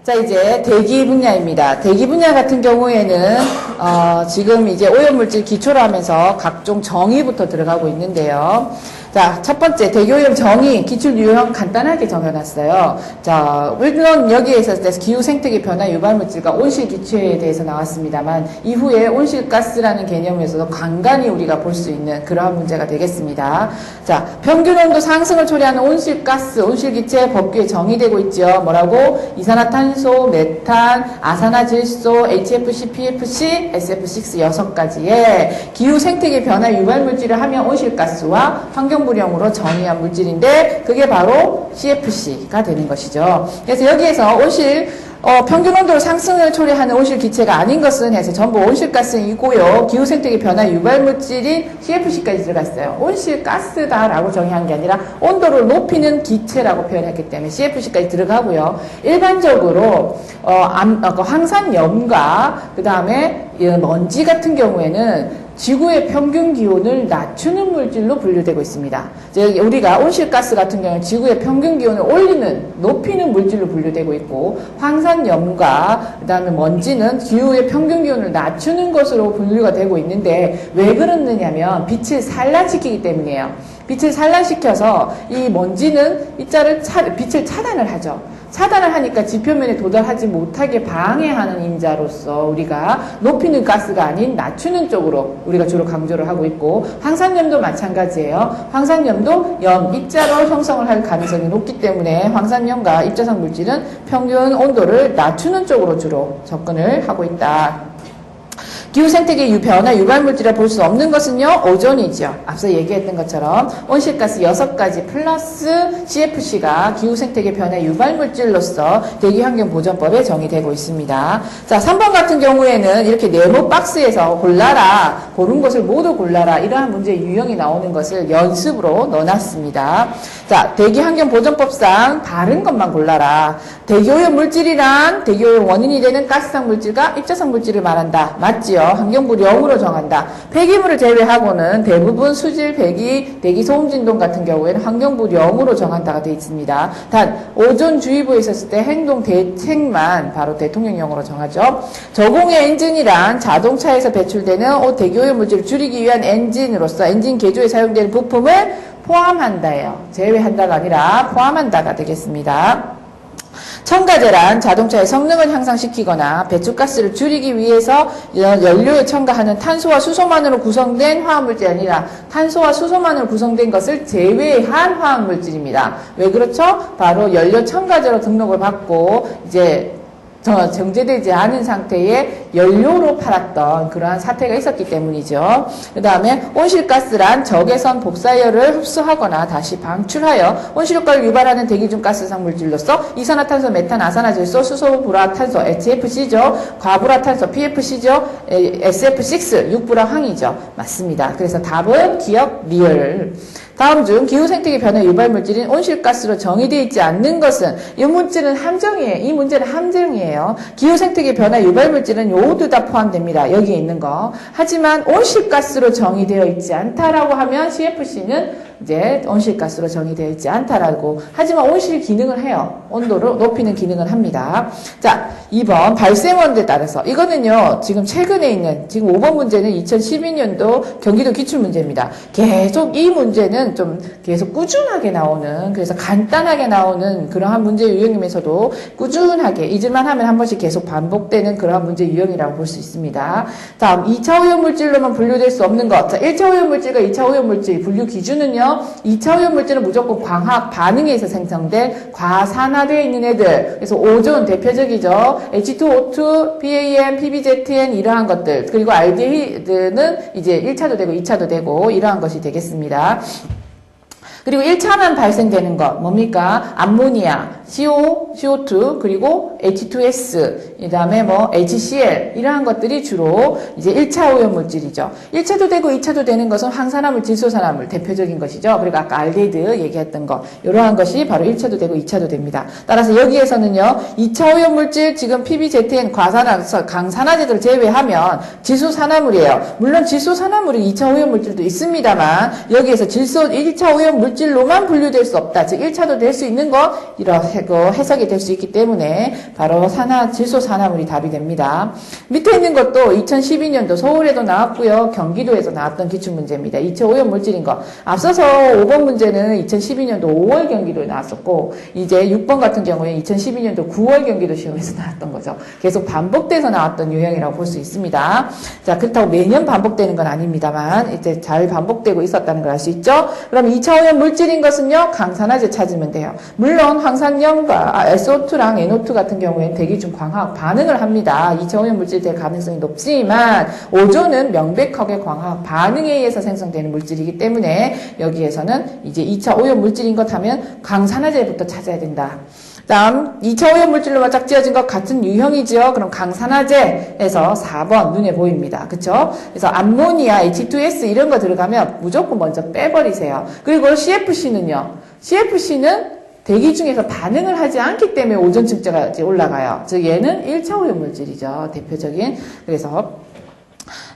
자, 이제 대기 분야입니다. 대기 분야 같은 경우에는 지금 이제 오염물질 기초로 하면서 각종 정의부터 들어가고 있는데요. 자, 첫 번째 대기오염 정의, 기출 유형 간단하게 정해놨어요. 자, 물론 여기에서 기후 생태계 변화 유발물질과 온실 기체에 대해서 나왔습니다만 이후에 온실가스라는 개념에서도 간간히 우리가 볼 수 있는 그러한 문제가 되겠습니다. 자, 평균 온도 상승을 초래하는 온실가스, 온실기체 법규에 정의되고 있죠. 뭐라고? 이산화탄소, 메탄, 아산화질소, HFC, PFC, SF6 6가지의 기후 생태계 변화 유발물질을 하면 온실가스와 환경부령으로 정의한 물질인데 그게 바로 CFC가 되는 것이죠. 그래서 여기에서 평균 온도 상승을 초래하는 온실 기체가 아닌 것은 해서 전부 온실가스이고요. 기후생태계 변화 유발물질인 CFC까지 들어갔어요. 온실가스다라고 정의한 게 아니라 온도를 높이는 기체라고 표현했기 때문에 CFC까지 들어가고요. 일반적으로 황산염과 그 다음에 먼지 같은 경우에는 지구의 평균 기온을 낮추는 물질로 분류되고 있습니다. 우리가 온실가스 같은 경우는 지구의 평균 기온을 높이는 물질로 분류되고 있고, 황산염과 그 다음에 먼지는 기후의 평균 기온을 낮추는 것으로 분류가 되고 있는데, 왜 그러느냐면 빛을 산란시키기 때문이에요. 빛을 산란시켜서 이 먼지는 빛을 차단을 하죠. 차단을 하니까 지표면에 도달하지 못하게 방해하는 인자로서 우리가 높이는 가스가 아닌 낮추는 쪽으로 우리가 주로 강조를 하고 있고, 황산염도 마찬가지예요. 황산염도 입자로 형성을 할 가능성이 높기 때문에 황산염과 입자성 물질은 평균 온도를 낮추는 쪽으로 주로 접근을 하고 있다. 기후생태계 변화 유발물질이라 볼 수 없는 것은요, 오존이죠. 앞서 얘기했던 것처럼 온실가스 6가지 플러스 CFC가 기후생태계 변화 유발물질로서 대기환경보전법에 정의되고 있습니다. 자, 3번 같은 경우에는 이렇게 네모 박스에서 골라라, 고른 것을 모두 골라라, 이러한 문제 유형이 나오는 것을 연습으로 넣어놨습니다. 자, 대기환경보전법상 바른 것만 골라라. 대기오염 물질이란 대기오염 원인이 되는 가스성 물질과 입자성 물질을 말한다. 맞지요? 환경부령으로 정한다. 폐기물을 제외하고는 대부분 수질, 배기, 대기 소음 진동 같은 경우에는 환경부령으로 정한다가 되어 있습니다. 단 오존주의보에 있었을 때 행동 대책만 바로 대통령령으로 정하죠. 저공해 엔진이란 자동차에서 배출되는 대기오염 물질을 줄이기 위한 엔진으로서 엔진 개조에 사용되는 부품을 포함한다예요. 제외한다가 아니라 포함한다가 되겠습니다. 첨가제란 자동차의 성능을 향상시키거나 배출가스를 줄이기 위해서 연료에 첨가하는 탄소와 수소만으로 구성된 화학물질이 아니라 탄소와 수소만으로 구성된 것을 제외한 화학물질입니다. 왜 그렇죠? 바로 연료 첨가제로 등록을 받고 이제 정제되지 않은 상태의 연료로 팔았던 그러한 사태가 있었기 때문이죠. 그 다음에 온실가스란 적외선 복사열을 흡수하거나 다시 방출하여 온실효과를 유발하는 대기 중 가스성 물질로서 이산화탄소, 메탄, 아산화질소, 수소불화탄소, HFC죠. 과불화탄소, PFC죠. SF6, 육불화황이죠. 맞습니다. 그래서 답은 기억, 리을. 다음 중 기후생태계 변화 유발물질인 온실가스로 정의되어 있지 않는 것은 이 문제는 함정이에요. 이 문제는 함정이에요. 기후생태계 변화 유발물질은 모두 다 포함됩니다. 여기에 있는 거. 하지만 온실가스로 정의되어 있지 않다라고 하면 CFC는 이제 온실가스로 정의되어 있지 않다라고. 하지만 온실 기능을 해요. 온도를 높이는 기능을 합니다. 자, 2번 발생원에 따라서. 이거는요, 지금 최근에 있는, 지금 5번 문제는 2012년도 경기도 기출문제입니다. 계속 이 문제는 좀 계속 꾸준하게 나오는, 그래서 간단하게 나오는 그러한 문제 유형이면서도 꾸준하게 잊을만 하면 한 번씩 계속 반복되는 그러한 문제 유형이라고 볼 수 있습니다. 다음 2차 오염물질로만 분류될 수 없는 것. 자, 1차 오염물질과 2차 오염물질 분류 기준은요, 2차 오염물질은 무조건 광학 반응에 의해서 생성된 과산화되어 있는 애들. 그래서 오존 대표적이죠. H2O2, PAM, PBZN 이러한 것들. 그리고 알데히드는 이제 1차도 되고 2차도 되고 이러한 것이 되겠습니다. 그리고 1차만 발생되는 것 뭡니까? 암모니아, CO2 그리고 H2S 그 다음에 HCl 이러한 것들이 주로 이제 1차 오염물질이죠. 1차도 되고 2차도 되는 것은 황산화물, 질소산화물 대표적인 것이죠. 그리고 아까 알데히드 얘기했던 것 이러한 것이 바로 1차도 되고 2차도 됩니다. 따라서 여기에서는요 2차 오염물질 지금 PBZN 강산화제들을 제외하면 질소산화물이에요. 물론 질소산화물이 2차 오염물질도 있습니다만 여기에서 1차 오염물질 물질로만 분류될 수 없다. 즉 1차도 될 수 있는 거 이렇게 해석이 될 수 있기 때문에 바로 질소 산화물이 답이 됩니다. 밑에 있는 것도 2012년도 서울에도 나왔고요. 경기도에서 나왔던 기출문제입니다. 이체 오염 물질인 거. 앞서서 5번 문제는 2012년도 5월 경기도에 나왔었고 이제 6번 같은 경우에 2012년도 9월 경기도 시험에서 나왔던 거죠. 계속 반복돼서 나왔던 유형이라고 볼 수 있습니다. 자, 그렇다고 매년 반복되는 건 아닙니다만 이제 잘 반복되고 있었다는 걸 알 수 있죠. 그럼 2차 오염 물질인 것은요. 강산화제 찾으면 돼요. 물론 황산염과 SO2랑 NO2 같은 경우에는 대기 중 광화학 반응을 합니다. 2차 오염 물질 될 가능성이 높지만 오존은 명백하게 광화학 반응에 의해서 생성되는 물질이기 때문에 여기에서는 이제 2차 오염 물질인 것 하면 강산화제부터 찾아야 된다. 다음 2차 오염 물질로만 짝지어진 것 같은 유형이죠. 그럼 강산화제에서 4번 눈에 보입니다. 그쵸? 그래서 암모니아, H2S 이런 거 들어가면 무조건 먼저 빼버리세요. 그리고 CFC는요. CFC는 대기 중에서 반응을 하지 않기 때문에 오존 층자가 올라가요. 즉 얘는 1차 오염 물질이죠. 대표적인. 그래서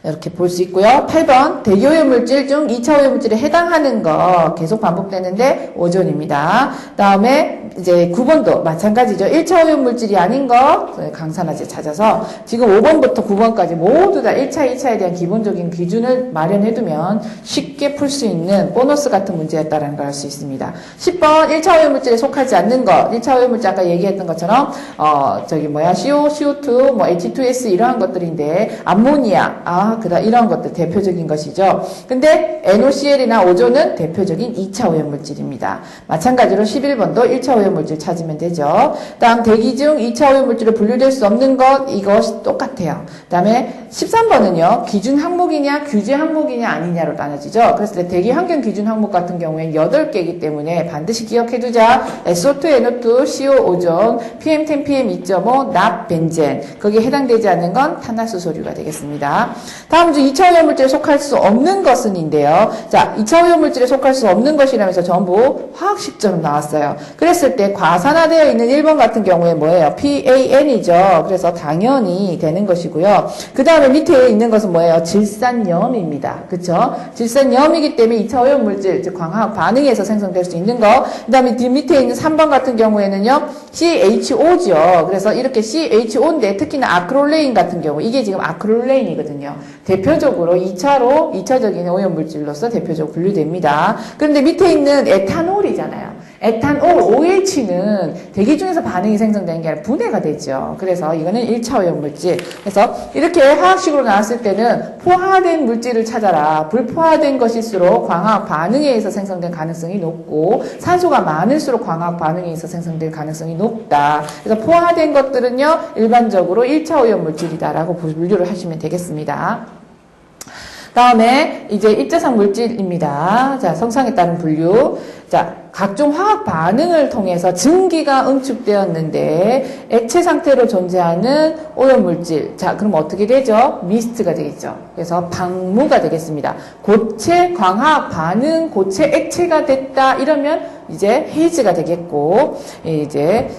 이렇게 볼 수 있고요. 8번 대기오염 물질 중 2차 오염 물질에 해당하는 거 계속 반복되는데 오존입니다. 다음에 이제 9번도 마찬가지죠. 1차 오염 물질이 아닌 거 강산화제 찾아서 지금 5번부터 9번까지 모두 다 1차, 2차에 대한 기본적인 기준을 마련해두면 쉽게 풀 수 있는 보너스 같은 문제였다는 걸 알 수 있습니다. 10번 1차 오염 물질에 속하지 않는 거 1차 오염 물질 아까 얘기했던 것처럼 CO, CO2, H2S 이러한 것들인데 암모니아 그다음 이런 것들 대표적인 것이죠. 근데 NOCl이나 오존은 대표적인 2차 오염 물질입니다. 마찬가지로 11번도 1차 오염 물질 찾으면 되죠. 다음 대기 중 2차 오염 물질로 분류될 수 없는 것 이것이 똑같아요. 그다음에 13번은요. 기준 항목이냐 규제 항목이냐 아니냐로 나눠지죠. 그랬을 때 대기 환경 기준 항목 같은 경우에는 8개이기 때문에 반드시 기억해두자. SO2, NO2, CO, 오존, PM10, PM2.5, 납, 벤젠 거기에 해당되지 않는 건 탄화수소류가 되겠습니다. 다음 주 2차 오염 물질에 속할 수 없는 것은인데요. 자, 2차 오염 물질에 속할 수 없는 것이라면서 전부 화학식처럼 나왔어요. 그랬을 때 과산화되어 있는 1번 같은 경우에 뭐예요? PAN이죠. 그래서 당연히 되는 것이고요. 그 다음에 밑에 있는 것은 뭐예요? 질산염입니다. 그쵸? 질산염이기 때문에 2차 오염 물질, 즉 광화학 반응에서 생성될 수 있는 거. 그 다음에 밑에 있는 3번 같은 경우에는요. CHO죠. 그래서 이렇게 CHO인데 특히나 아크롤레인 같은 경우 이게 지금 아크롤레인이거든요. 대표적으로 2차적인 오염물질로서 대표적으로 분류됩니다. 그런데 밑에 있는 에탄올이잖아요. 에탄올, OH는 대기 중에서 반응이 생성되는 게 아니라 분해가 되죠. 그래서 이거는 1차 오염물질. 그래서 이렇게 화학식으로 나왔을 때는 포화된 물질을 찾아라. 불포화된 것일수록 광화학 반응에 의해서 생성된 가능성이 높고 산소가 많을수록 광화학 반응에 의해서 생성될 가능성이 높다. 그래서 포화된 것들은요. 일반적으로 1차 오염물질이다라고 분류를 하시면 되겠습니다. 다음에 이제 입자상 물질입니다. 자, 성상에 따른 분류. 자, 각종 화학 반응을 통해서 증기가 응축되었는데 액체 상태로 존재하는 오염물질. 자, 그럼 어떻게 되죠? 미스트가 되겠죠. 그래서 방무가 되겠습니다. 고체 광화학 반응, 고체 액체가 됐다. 이러면 이제 헤이즈가 되겠고, 이제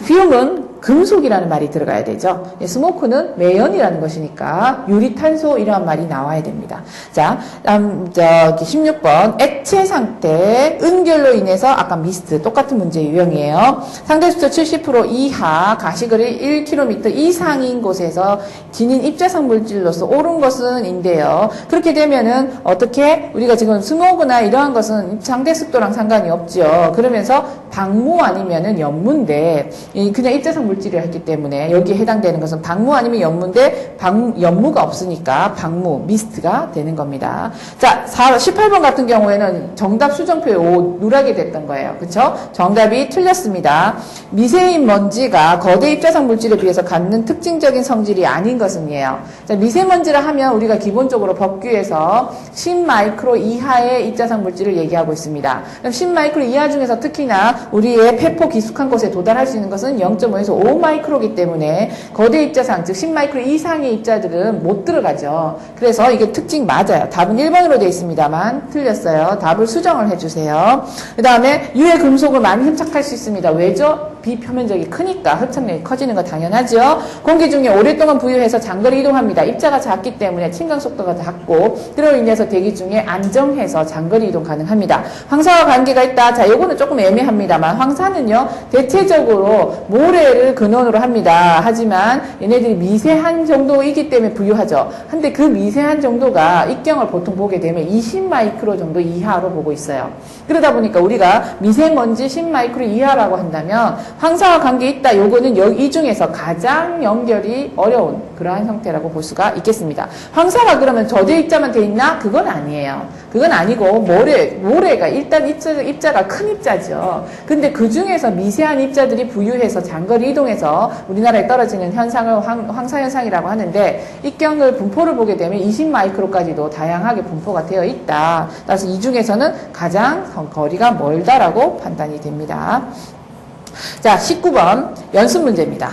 휘움은 금속이라는 말이 들어가야 되죠. 스모크는 매연이라는 것이니까 유리탄소 이러한 말이 나와야 됩니다. 자, 16번 액체 상태 은결로 인해서 아까 미스트 똑같은 문제 유형이에요. 상대수소 70% 이하 가시거리 1km 이상인 곳에서 지닌 입자상 물질로서 옳은 것은 인데요. 그렇게 되면은 어떻게 우리가 지금 스모그나 이러한 것은 상대 습도랑 상관이 없죠. 그러면서 방무 아니면은 연무인데 그냥 입자상 물질을 했기 때문에 여기에 해당되는 것은 방무 아니면 연무인데 연무가 없으니까 방무, 미스트가 되는 겁니다. 자, 18번 같은 경우에는 정답 수정표에 누락이 됐던 거예요. 그쵸? 정답이 틀렸습니다. 미세인 먼지가 거대 입자상 물질에 비해서 갖는 특징적인 성질이 아닌 것은이에요. 자, 미세먼지라 하면 우리가 기본적으로 법규에서 10마이크로 이하의 입자상 물질을 얘기하고 있습니다. 그럼 10마이크로 이하 중에서 특히나 우리의 폐포 깊숙한 곳에 도달할 수 있는 것은 0.5에서 5마이크로이기 때문에 거대 입자상, 즉 10마이크로 이상의 입자들은 못 들어가죠. 그래서 이게 특징 맞아요. 답은 1번으로 되어 있습니다만 틀렸어요. 답을 수정을 해주세요. 그 다음에 유해 금속을 많이 흡착할 수 있습니다. 왜죠? 비표면적이 크니까 흡착력이 커지는 거 당연하죠. 공기 중에 오랫동안 부유해서 장거리 이동합니다. 입자가 작기 때문에 침강 속도가 작고 그로 인해서 대기 중에 안정해서 장거리 이동 가능합니다. 황사와 관계가 있다. 자, 요거는 조금 애매합니다만 황사는요 대체적으로 모래를 근원으로 합니다. 하지만 얘네들이 미세한 정도이기 때문에 부유하죠. 근데 그 미세한 정도가 입경을 보통 보게 되면 20마이크로 정도 이하로 보고 있어요. 그러다 보니까 우리가 미세먼지 10마이크로 이하라고 한다면 황사와 관계 있다. 요거는 이 중에서 가장 연결이 어려운 그러한 형태라고 볼 수가 있겠습니다. 황사가 그러면 저대 입자만 돼 있나? 그건 아니에요. 그건 아니고 모래가 일단 입자가 큰 입자죠. 근데 그 중에서 미세한 입자들이 부유해서 장거리 이동해서 우리나라에 떨어지는 현상을 황사 현상이라고 하는데 입경을 분포를 보게 되면 20마이크로까지도 다양하게 분포가 되어 있다. 따라서 이 중에서는 가장 거리가 멀다라고 판단이 됩니다. 자, 19번 연습 문제입니다.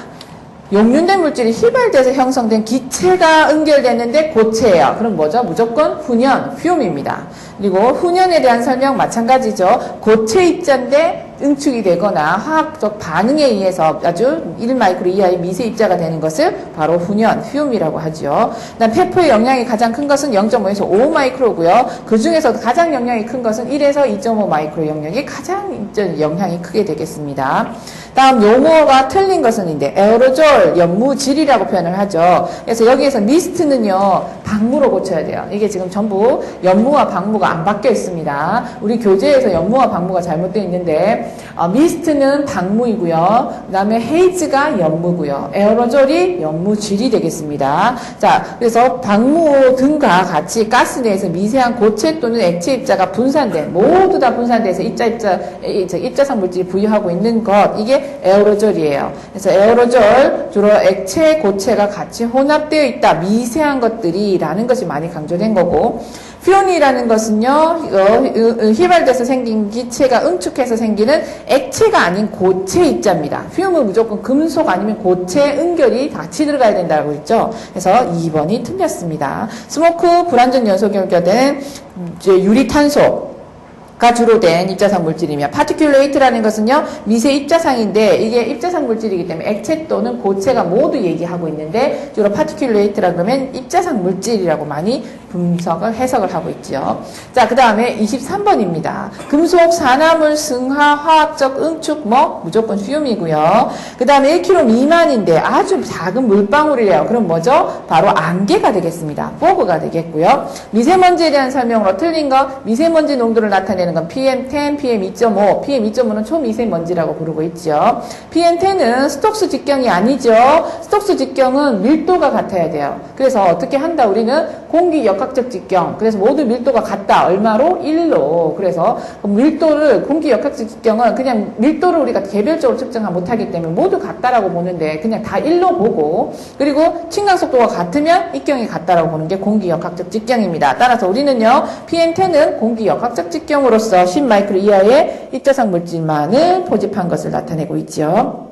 용륜된 물질이 휘발돼서 형성된 기체가 응결됐는데 고체예요. 그럼 뭐죠? 무조건 훈연, 퓨움입니다. 그리고 훈연에 대한 설명 마찬가지죠. 고체 입자인데 응축이 되거나 화학적 반응에 의해서 아주 1마이크로 이하의 미세 입자가 되는 것을 바로 훈연, 퓨움이라고 하죠. 그다음 페프의 영향이 가장 큰 것은 0.5에서 5마이크로고요. 그 중에서 가장 영향이 큰 것은 1에서 2.5마이크로 영역이 가장 영향이 크게 되겠습니다. 다음 용어가 틀린 것은 이제 에어로졸, 연무질이라고 표현을 하죠. 그래서 여기에서 미스트는요, 방무로 고쳐야 돼요. 이게 지금 전부 연무와 방무가 안 바뀌어 있습니다. 우리 교재에서 연무와 방무가 잘못되어 있는데 미스트는 방무이고요. 그 다음에 헤이즈가 연무고요. 에어로졸이 연무질이 되겠습니다. 자, 그래서 방무 등과 같이 가스 내에서 미세한 고체 또는 액체 입자가 분산된, 모두 다 분산돼서 입자성 물질이 부유하고 있는 것, 이게 에어로졸이에요. 그래서 에어로졸, 주로 액체, 고체가 같이 혼합되어 있다. 미세한 것들이라는 것이 많이 강조된 거고, 퓨온이라는 것은요, 휘발돼서 생긴 기체가 응축해서 생기는 액체가 아닌 고체 입자입니다. 퓨온은 무조건 금속 아니면 고체 응결이 같이 들어가야 된다고 했죠. 그래서 2번이 틀렸습니다. 스모크, 불완전 연소 결결된 유리탄소, 가 주로 된 입자상 물질이며 파티큘레이트라는 것은요 미세 입자상인데 이게 입자상 물질이기 때문에 액체 또는 고체가 모두 얘기하고 있는데 주로 파티큘레이트라 그러면 입자상 물질이라고 많이 해석을 하고 있죠. 자, 그 다음에 23번입니다. 금속, 산화물, 승화, 화학적 응축 무조건 퓨움이고요. 그 다음에 1kg 미만인데 아주 작은 물방울이래요. 그럼 뭐죠? 바로 안개가 되겠습니다. 포그가 되겠고요. 미세먼지에 대한 설명으로 틀린 거 미세먼지 농도를 나타내는 건 PM10, PM2.5, PM2.5는 초미세먼지라고 부르고 있죠. PM10은 스톡스 직경이 아니죠. 스톡스 직경은 밀도가 같아야 돼요. 그래서 어떻게 한다? 우리는 공기 역학적 직경. 그래서 모두 밀도가 같다. 얼마로? 1로. 그래서 밀도를 공기 역학적 직경은 그냥 밀도를 우리가 개별적으로 측정 못하기 때문에 모두 같다라고 보는데 그냥 다 1로 보고 그리고 침강 속도가 같으면 입경이 같다라고 보는 게 공기 역학적 직경입니다. 따라서 우리는요. PM10은 공기 역학적 직경으로서 10마이크로 이하의 입자상 물질만을 포집한 것을 나타내고 있죠.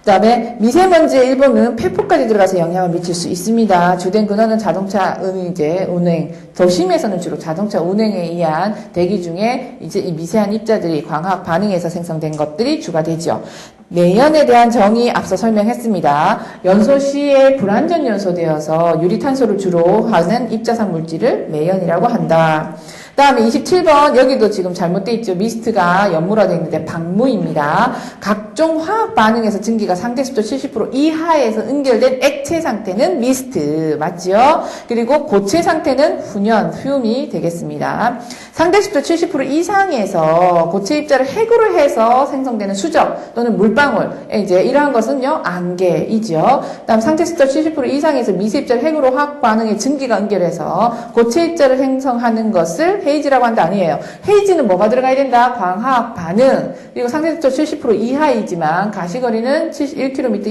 그 다음에 미세먼지의 일부는 폐포까지 들어가서 영향을 미칠 수 있습니다. 주된 근원은 자동차 운행, 도심에서는 주로 자동차 운행에 의한 대기 중에 이제 이 미세한 입자들이 광학 반응에서 생성된 것들이 주가 되죠. 매연에 대한 정의 앞서 설명했습니다. 연소 시에 불완전 연소되어서 유리탄소를 주로 하는 입자상 물질을 매연이라고 한다. 그 다음에 27번 여기도 지금 잘못되어 있죠. 미스트가 연무라 되어 있는데 방무입니다. 각종 화학 반응에서 증기가 상대 습도 70% 이하에서 응결된 액체 상태는 미스트 맞죠? 그리고 고체 상태는 훈연, 퓨움이 되겠습니다. 상대 습도 70% 이상에서 고체 입자를 해구를 해서 생성되는 수적 또는 물방울 이제 이러한 것은요 안개이죠. 그다음 상대 습도 70% 이상에서 미세 입자를 해구로 화학 반응에 증기가 응결해서 고체 입자를 생성하는 것을 헤이즈라고 한다 아니에요. 헤이즈는 뭐가 들어가야 된다? 광학 반응. 그리고 상대적으로 70% 이하이지만 가시거리는 1km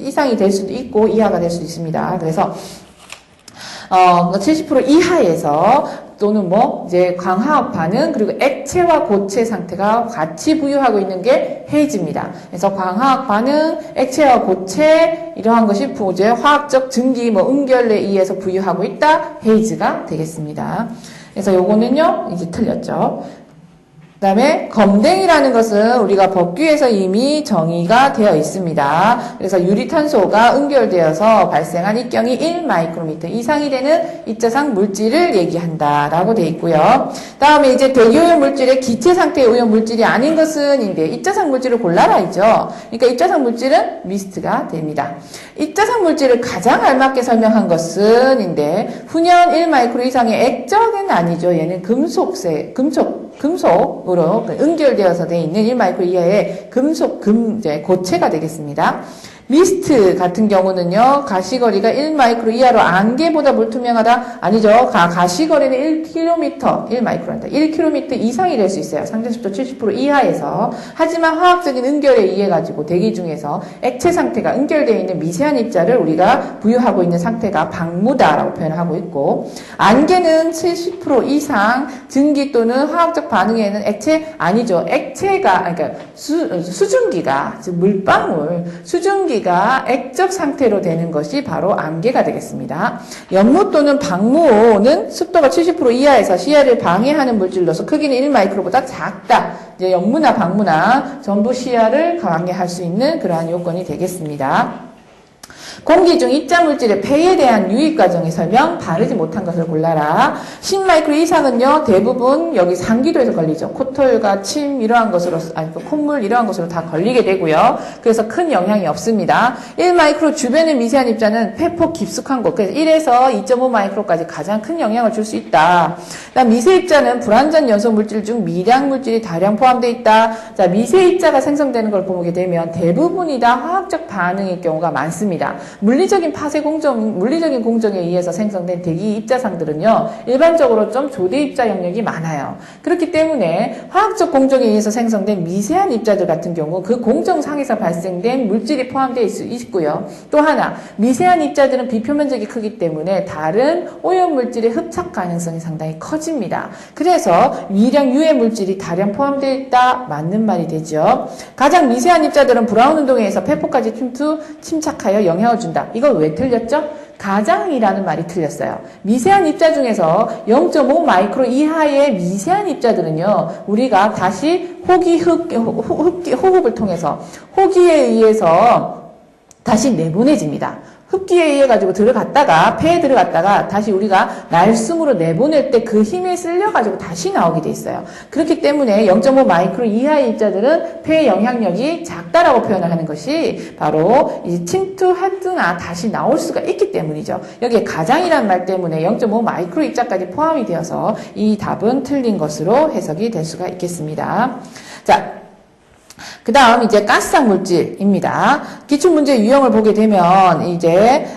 이상이 될 수도 있고 이하가 될 수도 있습니다. 그래서 70% 이하에서 또는 이제 광화학 반응, 그리고 액체와 고체 상태가 같이 부유하고 있는 게 헤이즈입니다. 그래서 광화학 반응, 액체와 고체, 이러한 것이 이제 화학적 증기, 응결에 의해서 부유하고 있다, 헤이즈가 되겠습니다. 그래서 요거는요, 이제 틀렸죠. 그다음에 검댕이라는 것은 우리가 법규에서 이미 정의가 되어 있습니다. 그래서 유리탄소가 응결되어서 발생한 입경이 1마이크로미터 이상이 되는 입자상 물질을 얘기한다라고 되어 있고요. 다음에 이제 대기오염 물질의 기체 상태의 오염 물질이 아닌 것은 인데 입자상 물질을 골라라이죠. 그러니까 입자상 물질은 미스트가 됩니다. 입자상 물질을 가장 알맞게 설명한 것은 인데 훈연 1마이크로 이상의 액적은 아니죠. 얘는 금속으로 응결되어서 되어 있는 1마이크로 이하의 금속, 고체가 되겠습니다. 미스트 같은 경우는요, 가시거리가 1마이크로 이하로 안개보다 불투명하다? 아니죠. 가시거리는 1마이크로입니다. 1km 이상이 될 수 있어요. 상대습도 70% 이하에서. 하지만 화학적인 응결에 의해 가지고 대기 중에서 액체 상태가 응결되어 있는 미세한 입자를 우리가 부유하고 있는 상태가 방무다라고 표현하고 있고, 안개는 70% 이상 증기 또는 화학적 반응에는 액체 아니죠. 액체가, 그러니까 수증기가, 즉 물방울, 수증기가 액적 상태로 되는 것이 바로 안개가 되겠습니다. 연무 또는 방무는 습도가 70% 이하에서 시야를 방해하는 물질로서 크기는 1마이크로보다 작다. 이제 연무나 방무나 전부 시야를 방해할 수 있는 그러한 요건이 되겠습니다. 공기 중 입자물질의 폐에 대한 유입 과정의 설명, 바르지 못한 것을 골라라. 10마이크로 이상은요, 대부분 여기 상기도에서 걸리죠. 코털과 침 이러한 것으로, 콧물 이러한 것으로 다 걸리게 되고요. 그래서 큰 영향이 없습니다. 1마이크로 주변의 미세한 입자는 폐폭 깊숙한 곳, 그래서 1에서 2.5마이크로까지 가장 큰 영향을 줄 수 있다. 그다음 미세 입자는 불완전 연소 물질 중 미량 물질이 다량 포함되어 있다. 자, 미세 입자가 생성되는 걸 보게 되면 대부분이 다 화학적 반응의 경우가 많습니다. 물리적인 공정에 의해서 생성된 대기 입자상들은요, 일반적으로 좀 조대 입자 영역이 많아요. 그렇기 때문에 화학적 공정에 의해서 생성된 미세한 입자들 같은 경우 그 공정상에서 발생된 물질이 포함되어 있고요. 또 하나, 미세한 입자들은 비표면적이 크기 때문에 다른 오염 물질의 흡착 가능성이 상당히 커집니다. 그래서 미량 유해 물질이 다량 포함되어 있다, 맞는 말이 되죠. 가장 미세한 입자들은 브라운 운동에 의해서 폐포까지 침착하여 영향을 준다. 이거 왜 틀렸죠? 가장이라는 말이 틀렸어요. 미세한 입자 중에서 0.5 마이크로 이하의 미세한 입자들은요, 우리가 다시 호흡을 통해서, 호기에 의해서 다시 내보내집니다. 흡기에 의해 가지고 폐에 들어갔다가 다시 우리가 날숨으로 내보낼 때 그 힘에 쓸려 가지고 다시 나오게 돼 있어요. 그렇기 때문에 0.5 마이크로 이하의 입자들은 폐의 영향력이 작다라고 표현을 하는 것이 바로 이 침투하거나 다시 나올 수가 있기 때문이죠. 여기에 가장이라는 말 때문에 0.5 마이크로 입자까지 포함이 되어서 이 답은 틀린 것으로 해석이 될 수가 있겠습니다. 자, 그 다음 이제 가스상 물질입니다. 기출문제 유형을 보게 되면 이제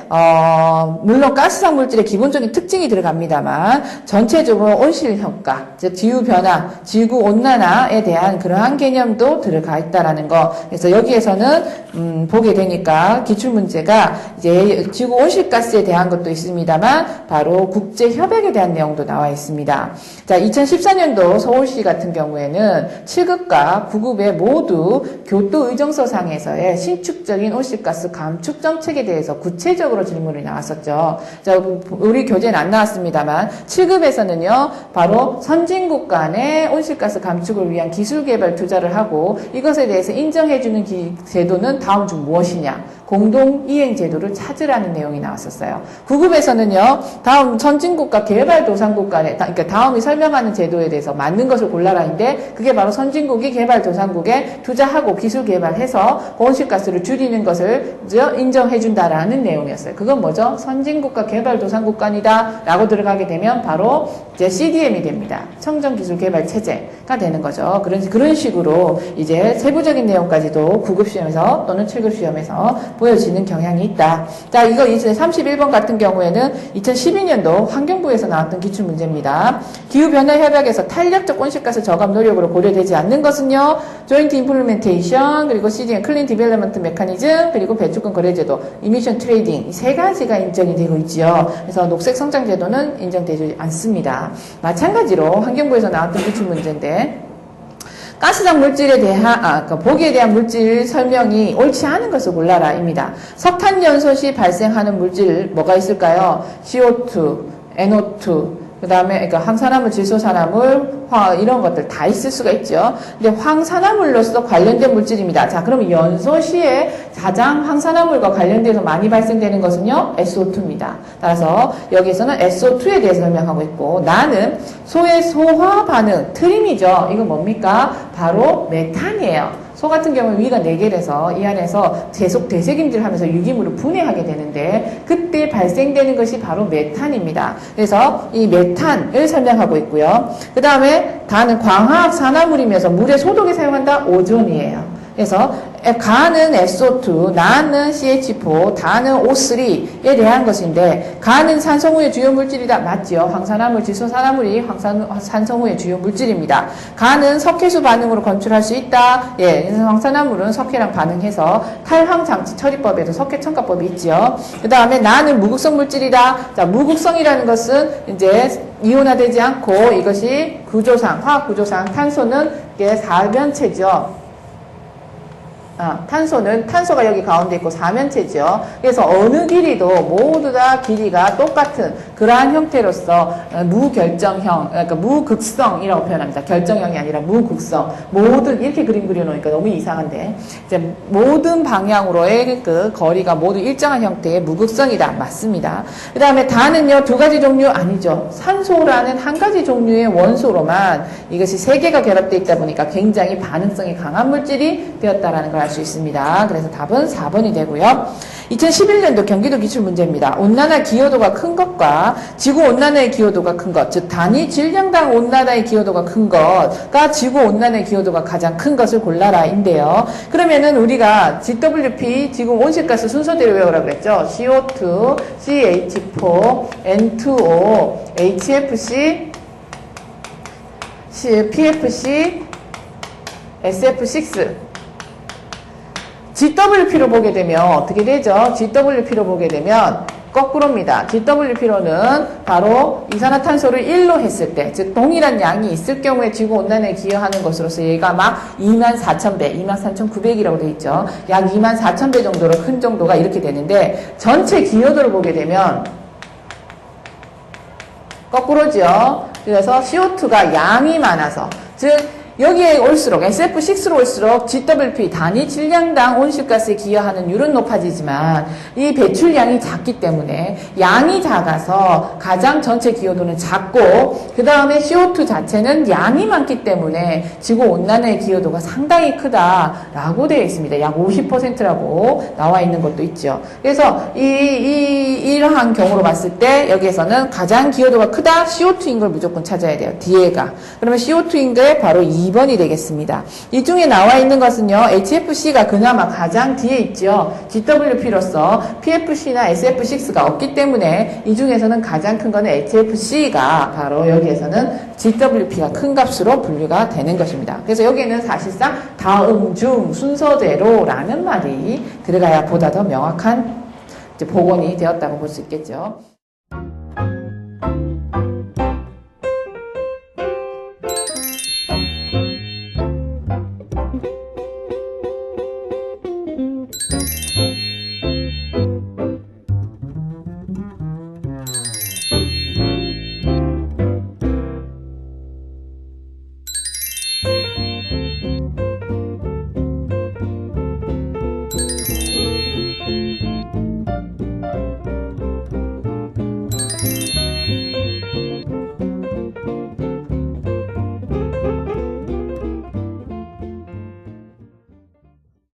물론 가스상 물질의 기본적인 특징이 들어갑니다만 전체적으로 온실 효과, 즉 기후 변화, 지구 온난화에 대한 그러한 개념도 들어가 있다라는 거. 그래서 여기에서는 보게 되니까 기출문제가 이제 지구 온실가스에 대한 것도 있습니다만 바로 국제 협약에 대한 내용도 나와 있습니다. 자, 2014년도 서울시 같은 경우에는 7급과 9급에 모두 교토 의정서상에서의 신축적인 온실가스 감축 정책에 대해서 구체적으로 질문이 나왔었죠. 자, 우리 교재는 안 나왔습니다만 7급에서는요, 바로 선진국 간의 온실가스 감축을 위한 기술 개발 투자를 하고 이것에 대해서 인정해주는 제도는 다음 중 무엇이냐? 공동 이행 제도를 찾으라는 내용이 나왔었어요. 9급에서는요, 다음 선진국과 개발도상국 간에, 그러니까 다음이 설명하는 제도에 대해서 맞는 것을 골라라인데, 그게 바로 선진국이 개발도상국에 투자하고 기술 개발해서 온실가스를 줄이는 것을 인정해준다라는 내용이었어요. 그건 뭐죠? 선진국과 개발도상국 간이다 라고 들어가게 되면 바로 이제 CDM이 됩니다. 청정기술개발체제가 되는 거죠. 그런 식으로 이제 세부적인 내용까지도 9급 시험에서 또는 7급 시험에서 보여지는 경향이 있다. 자, 이거 이제 31번 같은 경우에는 2012년도 환경부에서 나왔던 기출문제입니다. 기후변화협약에서 탄력적 온실가스 저감 노력으로 고려되지 않는 것은요, 조인트 임플리멘테이션, 그리고 CDM, 클린 디벨롭먼트 메커니즘, 그리고 배출권 거래제도, 이미션 트레이딩, 이 세 가지가 인정이 되고 있지요. 그래서 녹색 성장제도는 인정되지 않습니다. 마찬가지로 환경부에서 나왔던 기출문제인데, 가스장 물질에 대한, 보기에 대한 물질 설명이 옳지 않은 것을 골라라입니다. 석탄 연소 시 발생하는 물질 뭐가 있을까요? CO2, NO2, 그 다음에, 그러니까 항산화물, 질소산화물, 이런 것들 다 있을 수가 있죠. 근데 황산화물로서 관련된 물질입니다. 자, 그럼 연소 시에 가장 황산화물과 관련돼서 많이 발생되는 것은요, SO2입니다. 따라서 여기에서는 SO2에 대해서 설명하고 있고, 나는 소의 소화 반응, 트림이죠. 이건 뭡니까? 바로 메탄이에요. 소 같은 경우는 위가 4개라서 이 안에서 계속 되새김질을 하면서 유기물을 분해하게 되는데 그때 발생되는 것이 바로 메탄입니다. 그래서 이 메탄을 설명하고 있고요. 그 다음에 다는 광화학 산화물이면서 물의 소독에 사용한다? 오존이에요. 그래서 가는 SO2, 나는 CH4, 다는 O3에 대한 것인데 가는 산성우의 주요 물질이다. 맞죠? 황산화물, 질소산화물이 산성우의 주요 물질입니다. 가는 석회수 반응으로 건출할 수 있다. 예, 황산화물은 석회랑 반응해서 탈황장치 처리법에도 석회첨가법이 있죠. 그 다음에 나는 무극성 물질이다. 자, 무극성이라는 것은 이제 이온화되지 않고 이것이 구조상, 화학 구조상 탄소는 이게 사면체죠. 탄소가 여기 가운데 있고 사면체죠. 그래서 어느 길이도 모두 다 길이가 똑같은 그러한 형태로서 무결정형, 그러니까 무극성이라고 표현합니다. 결정형이 아니라 무극성. 모든 이렇게 그림 그려놓으니까 너무 이상한데 이제 모든 방향으로의 그 거리가 모두 일정한 형태의 무극성이다. 맞습니다. 그 다음에 다는요 2가지 종류 아니죠. 산소라는 한 가지 종류의 원소로만 이것이 3개가 결합되어 있다 보니까 굉장히 반응성이 강한 물질이 되었다라는 걸 알 수 있습니다. 그래서 답은 4번이 되고요. 2011년도 경기도 기출문제입니다. 온난화 기여도가 큰 것과 지구온난화의 기여도가 큰 것, 즉 단위 질량당 온난화의 기여도가 큰 것과 지구온난화의 기여도가 가장 큰 것을 골라라 인데요. 그러면은 우리가 GWP, 지구 온실가스 순서대로 외우라 그랬죠. CO2, CH4, N2O, HFC, PFC, SF6. GWP로 보게 되면 어떻게 되죠? GWP로 보게 되면 거꾸로입니다. GWP로는 바로 이산화탄소를 1로 했을 때, 즉 동일한 양이 있을 경우에 지구온난화에 기여하는 것으로서 얘가 막 24,000배, 23,900이라고 되어 있죠. 약 24,000배 정도로 큰 정도가 이렇게 되는데 전체 기여도를 보게 되면 거꾸로죠. 그래서 CO2가 양이 많아서, 즉 여기에 올수록 SF6로 올수록 GWP 단위 질량당 온실가스에 기여하는 율은 높아지지만 이 배출량이 작기 때문에 양이 작아서 가장 전체 기여도는 작고 그 다음에 CO2 자체는 양이 많기 때문에 지구온난화의 기여도가 상당히 크다라고 되어 있습니다. 약 50%라고 나와 있는 것도 있죠. 그래서 이러한 경우로 봤을 때 여기에서는 가장 기여도가 크다 CO2인 걸 무조건 찾아야 돼요. 뒤에가. 그러면 CO2인 게 바로 2번이 되겠습니다. 이 중에 나와 있는 것은요, HFC가 그나마 가장 뒤에 있죠. GWP로서 PFC나 SF6가 없기 때문에 이 중에서는 가장 큰 거는 HFC가 바로 여기에서는 GWP가 큰 값으로 분류가 되는 것입니다. 그래서 여기에는 사실상 다음 중 순서대로라는 말이 들어가야 보다 더 명확한 복원이 되었다고 볼 수 있겠죠.